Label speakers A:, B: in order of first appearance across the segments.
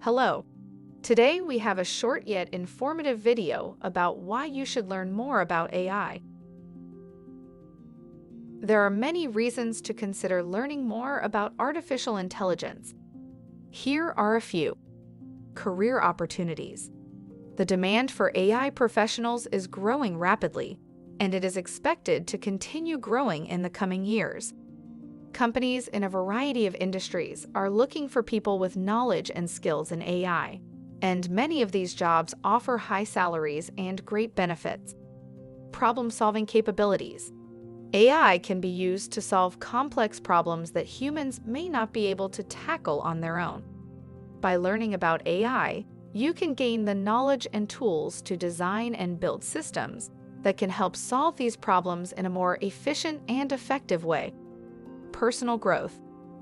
A: Hello. Today we have a short yet informative video about why you should learn more about AI. There are many reasons to consider learning more about artificial intelligence. Here are a few. Career opportunities. The demand for AI professionals is growing rapidly, and it is expected to continue growing in the coming years. Companies in a variety of industries are looking for people with knowledge and skills in AI, and many of these jobs offer high salaries and great benefits. Problem-solving capabilities. AI can be used to solve complex problems that humans may not be able to tackle on their own. By learning about AI, you can gain the knowledge and tools to design and build systems that can help solve these problems in a more efficient and effective way. Personal growth.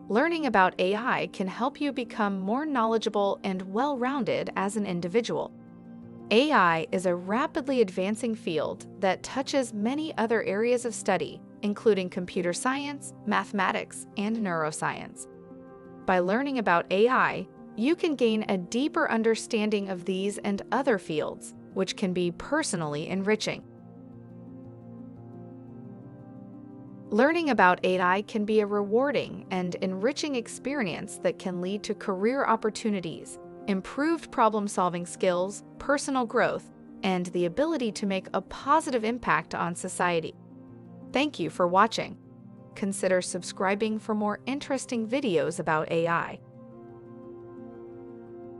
A: Learning about AI can help you become more knowledgeable and well-rounded as an individual. AI is a rapidly advancing field that touches many other areas of study, including computer science, mathematics, and neuroscience. By learning about AI, you can gain a deeper understanding of these and other fields, which can be personally enriching. Learning about AI can be a rewarding and enriching experience that can lead to career opportunities, improved problem-solving skills, personal growth, and the ability to make a positive impact on society. Thank you for watching. Consider subscribing for more interesting videos about AI.